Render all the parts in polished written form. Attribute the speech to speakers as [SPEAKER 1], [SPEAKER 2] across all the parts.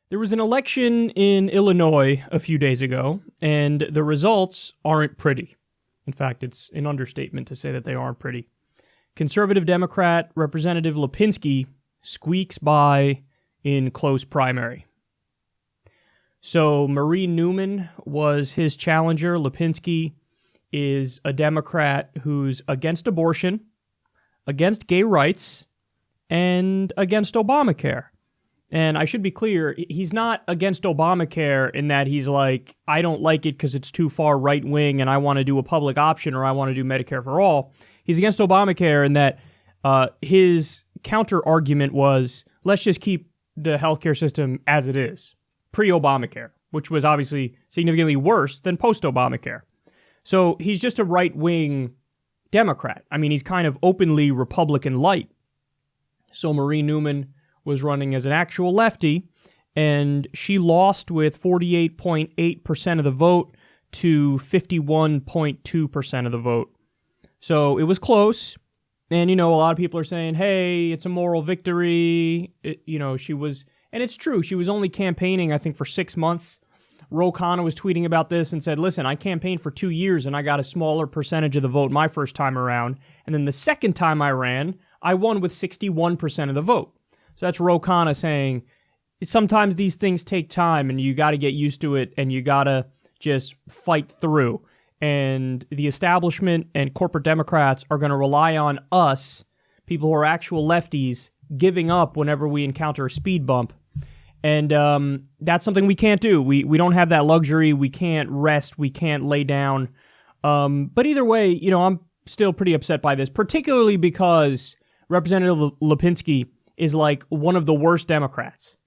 [SPEAKER 1] There was an election in Illinois a few days ago, and the results aren't pretty. In fact, it's an understatement to say that they aren't pretty. Conservative Democrat Representative Lipinski squeaks by in close primary. So Marie Newman was his challenger. Lipinski is a Democrat who's against abortion, against gay rights, and against Obamacare. And I should be clear, he's not against Obamacare in that he's like, I don't like it because it's too far right-wing and I want to do a public option or I want to do Medicare for all. He's against Obamacare in that his counter-argument was, let's just keep the healthcare system as it is, pre-Obamacare, which was obviously significantly worse than post-Obamacare. So he's just a right-wing Democrat. I mean, he's kind of openly Republican-Lite. So Marie Newman was running as an actual lefty, and she lost with 48.8% of the vote to 51.2% of the vote. So it was close, and, a lot of people are saying, hey, it's a moral victory. She was, and it's true, she was only campaigning, I think, for 6 months. Ro Khanna was tweeting about this and said, listen, I campaigned for 2 years, and I got a smaller percentage of the vote my first time around, and then the second time I ran, I won with 61% of the vote. So that's Ro Khanna saying, sometimes these things take time and you got to get used to it and you got to just fight through. And the establishment and corporate Democrats are going to rely on us, people who are actual lefties, giving up whenever we encounter a speed bump. And that's something we can't do. We don't have that luxury. We can't rest. We can't lay down. But either way, I'm still pretty upset by this, particularly because Representative Lipinski is like one of the worst Democrats.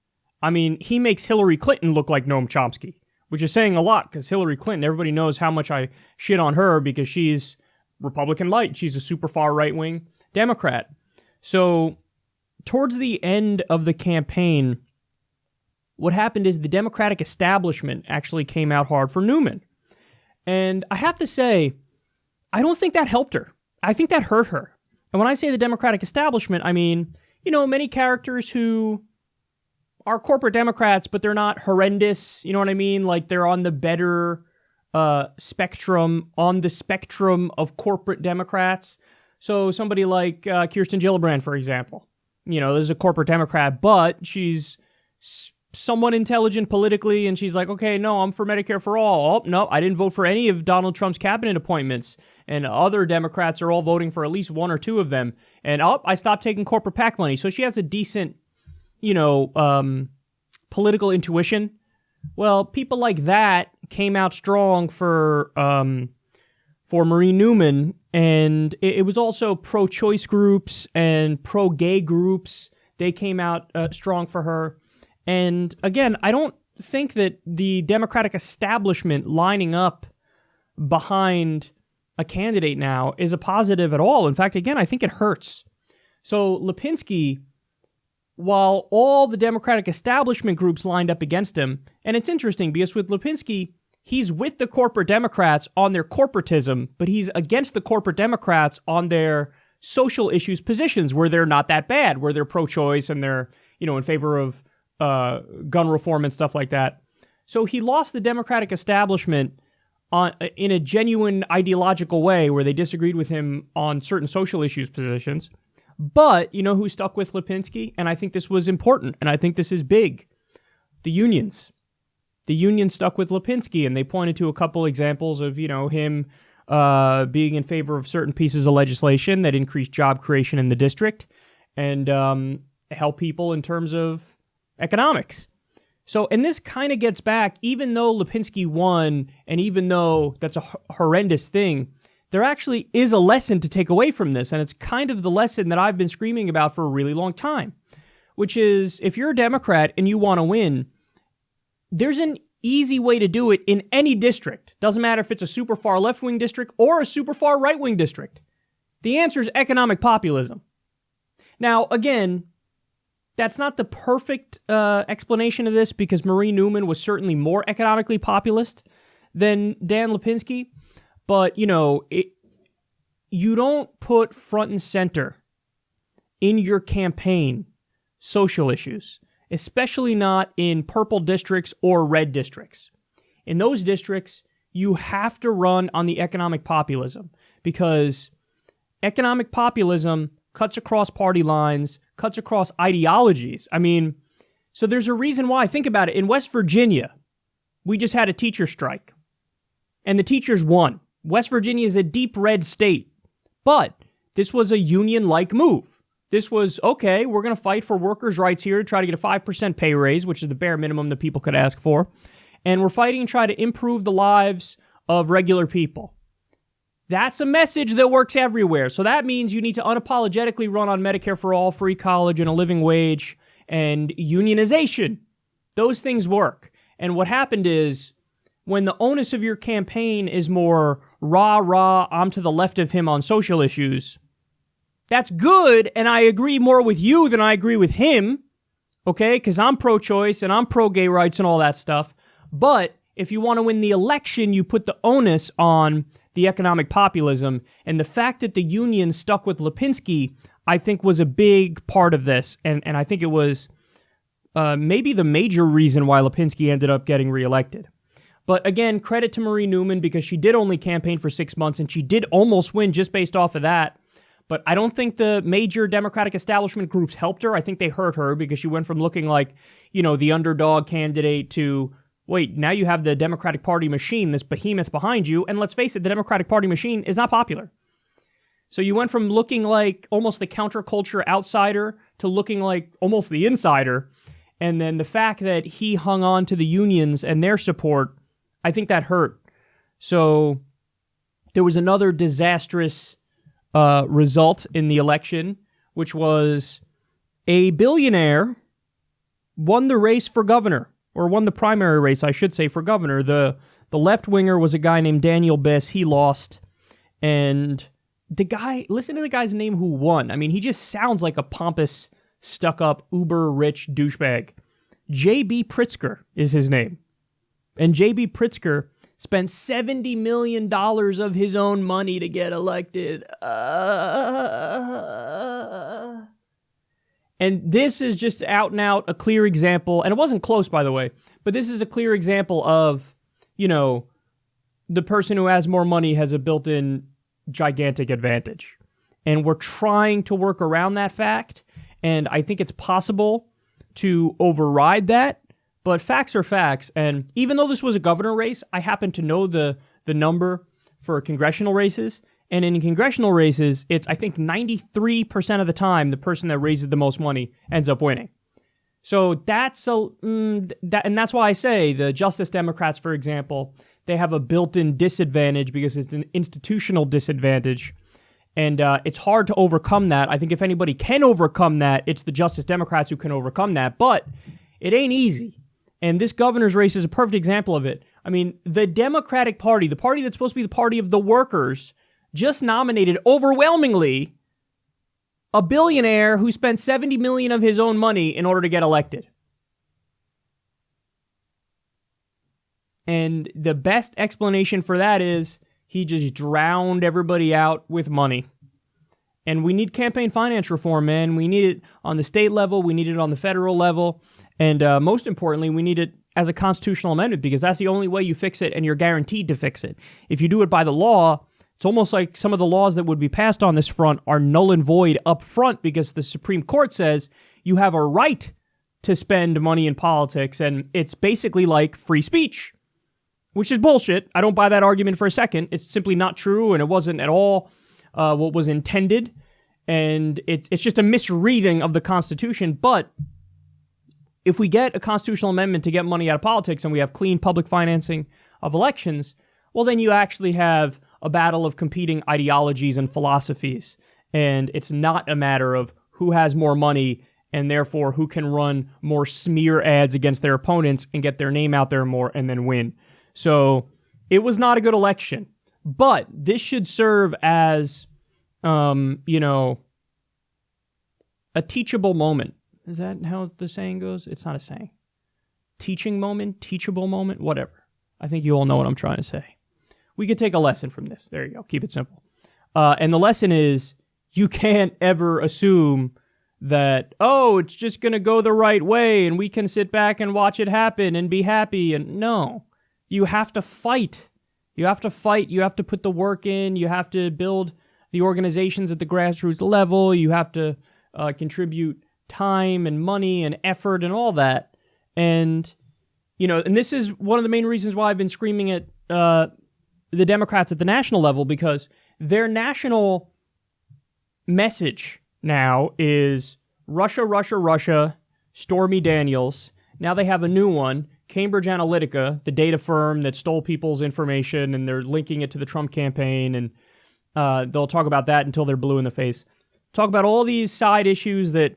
[SPEAKER 1] I mean, he makes Hillary Clinton look like Noam Chomsky, which is saying a lot because Hillary Clinton, everybody knows how much I shit on her because she's Republican-Lite. She's a super far right-wing Democrat. So towards the end of the campaign, what happened is the Democratic establishment actually came out hard for Newman. And I have to say, I don't think that helped her. I think that hurt her. And when I say the Democratic establishment, I mean, many characters who are corporate Democrats, but they're not horrendous. You know what I mean? Like they're on the better spectrum, on the spectrum of corporate Democrats. So somebody like Kirsten Gillibrand, for example, is a corporate Democrat, but she's somewhat intelligent politically, and she's like, okay, no, I'm for Medicare for all. Oh, no, I didn't vote for any of Donald Trump's cabinet appointments, and other Democrats are all voting for at least one or two of them, and I stopped taking corporate PAC money. So she has a decent, political intuition. Well, people like that came out strong for Marie Newman, and it was also pro-choice groups and pro-gay groups. They came out strong for her. And again, I don't think that the Democratic establishment lining up behind a candidate now is a positive at all. In fact, again, I think it hurts. So Lipinski, while all the Democratic establishment groups lined up against him, and it's interesting because with Lipinski, he's with the corporate Democrats on their corporatism, but he's against the corporate Democrats on their social issues positions where they're not that bad, where they're pro-choice and they're, in favor of gun reform and stuff like that. So he lost the Democratic establishment in a genuine ideological way where they disagreed with him on certain social issues positions. But you know who stuck with Lipinski? And I think this was important, and I think this is big. The unions. The unions stuck with Lipinski, and they pointed to a couple examples of, him being in favor of certain pieces of legislation that increased job creation in the district and help people in terms of economics. So, and this kind of gets back, even though Lipinski won, and even though that's a horrendous thing, there actually is a lesson to take away from this, and it's kind of the lesson that I've been screaming about for a really long time, which is if you're a Democrat and you want to win, there's an easy way to do it in any district. Doesn't matter if it's a super far left-wing district or a super far right-wing district. The answer is economic populism. Now, again, that's not the perfect explanation of this because Marie Newman was certainly more economically populist than Dan Lipinski. But, you don't put front and center in your campaign social issues. especially not in purple districts or red districts. In those districts, you have to run on the economic populism because economic populism cuts across party lines, cuts across ideologies. I mean, so there's a reason why. Think about it. In West Virginia, we just had a teacher strike, and the teachers won. West Virginia is a deep red state, but this was a union-like move. This was, okay, we're going to fight for workers' rights here to try to get a 5% pay raise, which is the bare minimum that people could ask for. And we're fighting to try to improve the lives of regular people. That's a message that works everywhere. So that means you need to unapologetically run on Medicare for all, free college, and a living wage, and unionization. Those things work. And what happened is, when the onus of your campaign is more rah, I'm to the left of him on social issues, that's good, and I agree more with you than I agree with him, okay? Because I'm pro-choice, and I'm pro-gay rights and all that stuff. But if you want to win the election, you put the onus on the economic populism. And the fact that the union stuck with Lipinski, I think, was a big part of this. And I think it was maybe the major reason why Lipinski ended up getting reelected. But again, credit to Marie Newman because she did only campaign for 6 months and she did almost win just based off of that. But I don't think the major Democratic establishment groups helped her. I think they hurt her because she went from looking like, the underdog candidate to, wait, now you have the Democratic Party machine, this behemoth behind you. And let's face it, the Democratic Party machine is not popular. So you went from looking like almost the counterculture outsider to looking like almost the insider. And then the fact that he hung on to the unions and their support, I think that hurt. So there was another disastrous result in the election, which was a billionaire won the race for governor, or won the primary race, I should say, for governor. The left-winger was a guy named Daniel Biss. He lost. And the guy, listen to the guy's name who won. I mean, he just sounds like a pompous, stuck-up, uber-rich douchebag. J.B. Pritzker is his name. And J.B. Pritzker spent $70 million of his own money to get elected. And this is just out and out a clear example, and it wasn't close, by the way, but this is a clear example of, the person who has more money has a built-in gigantic advantage. And we're trying to work around that fact, and I think it's possible to override that. But facts are facts, and even though this was a governor race, I happen to know the number for congressional races, and in congressional races, it's, I think, 93% of the time the person that raises the most money ends up winning. So that's and that's why I say the Justice Democrats, for example, they have a built-in disadvantage because it's an institutional disadvantage, and it's hard to overcome that. I think if anybody can overcome that, it's the Justice Democrats who can overcome that, but it ain't easy. And this governor's race is a perfect example of it. I mean, the Democratic Party, the party that's supposed to be the party of the workers, just nominated overwhelmingly a billionaire who spent $70 million of his own money in order to get elected. And the best explanation for that is he just drowned everybody out with money. And we need campaign finance reform, man. We need it on the state level. We need it on the federal level. And most importantly, we need it as a constitutional amendment because that's the only way you fix it and you're guaranteed to fix it. If you do it by the law, it's almost like some of the laws that would be passed on this front are null and void up front because the Supreme Court says you have a right to spend money in politics. And it's basically like free speech, which is bullshit. I don't buy that argument for a second. It's simply not true, and it wasn't at all what was intended, and it's just a misreading of the Constitution. But if we get a constitutional amendment to get money out of politics and we have clean public financing of elections, well, then you actually have a battle of competing ideologies and philosophies, and it's not a matter of who has more money and therefore who can run more smear ads against their opponents and get their name out there more and then win. So it was not a good election. But this should serve as, a teachable moment. Is that how the saying goes? It's not a saying. Teaching moment, teachable moment, whatever. I think you all know what I'm trying to say. We could take a lesson from this. There you go. Keep it simple. And the lesson is you can't ever assume that, oh, it's just going to go the right way and we can sit back and watch it happen and be happy. And no, you have to fight. You have to fight. You have to put the work in. You have to build the organizations at the grassroots level. You have to contribute time and money and effort and all that. And, and this is one of the main reasons why I've been screaming at the Democrats at the national level, because their national message now is Russia, Russia, Russia, Stormy Daniels. Now they have a new one, Cambridge Analytica, the data firm that stole people's information, and they're linking it to the Trump campaign, and they'll talk about that until they're blue in the face. Talk about all these side issues that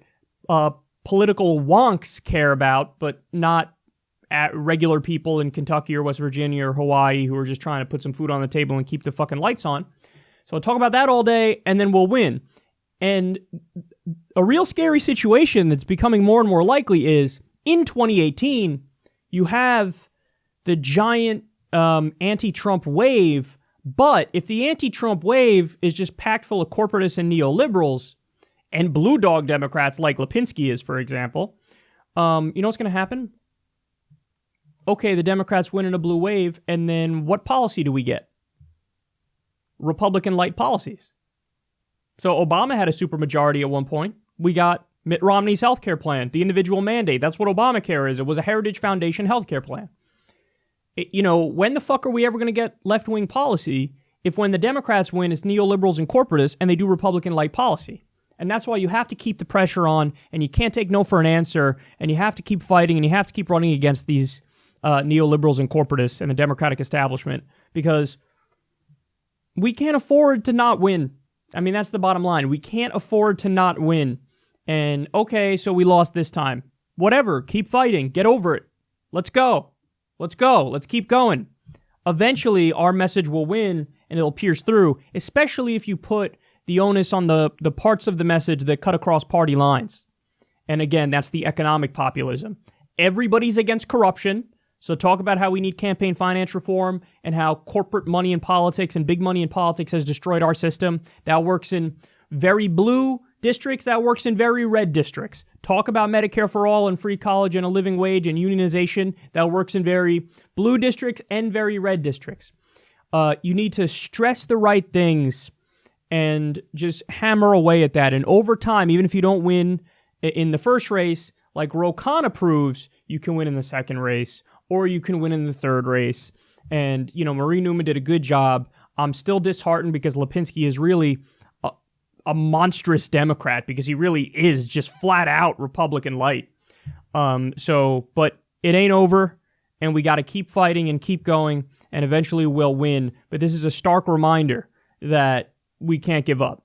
[SPEAKER 1] political wonks care about, but not at regular people in Kentucky or West Virginia or Hawaii who are just trying to put some food on the table and keep the fucking lights on. So I'll talk about that all day, and then we'll win. And a real scary situation that's becoming more and more likely is, in 2018, you have the giant anti-Trump wave, but if the anti-Trump wave is just packed full of corporatists and neoliberals, and blue dog Democrats like Lipinski is, for example, you know what's going to happen? Okay, the Democrats win in a blue wave, and then what policy do we get? Republican-Lite policies. So Obama had a supermajority at one point. We got Mitt Romney's healthcare plan, the individual mandate. That's what Obamacare is. It was a Heritage Foundation healthcare plan. When the fuck are we ever going to get left-wing policy if when the Democrats win, it's neoliberals and corporatists, and they do Republican-Lite policy? And that's why you have to keep the pressure on, and you can't take no for an answer, and you have to keep fighting, and you have to keep running against these neoliberals and corporatists and the Democratic establishment, because we can't afford to not win. I mean, that's the bottom line. We can't afford to not win. And okay, so we lost this time. Whatever, keep fighting. Get over it. Let's go. Let's go. Let's keep going. Eventually, our message will win, and it'll pierce through, especially if you put the onus on the parts of the message that cut across party lines. And again, that's the economic populism. Everybody's against corruption. So talk about how we need campaign finance reform and how corporate money in politics and big money in politics has destroyed our system. That works in very blue districts. That works in very red districts. Talk about Medicare for all and free college and a living wage and unionization. That works in very blue districts and very red districts. You need to stress the right things and just hammer away at that. And over time, even if you don't win in the first race, like Ro Khanna proves, you can win in the second race, or you can win in the third race. And, Marie Newman did a good job. I'm still disheartened because Lipinski is really a monstrous Democrat, because he really is just flat out Republican-Lite. But it ain't over, and we got to keep fighting and keep going, and eventually we'll win. But this is a stark reminder that we can't give up.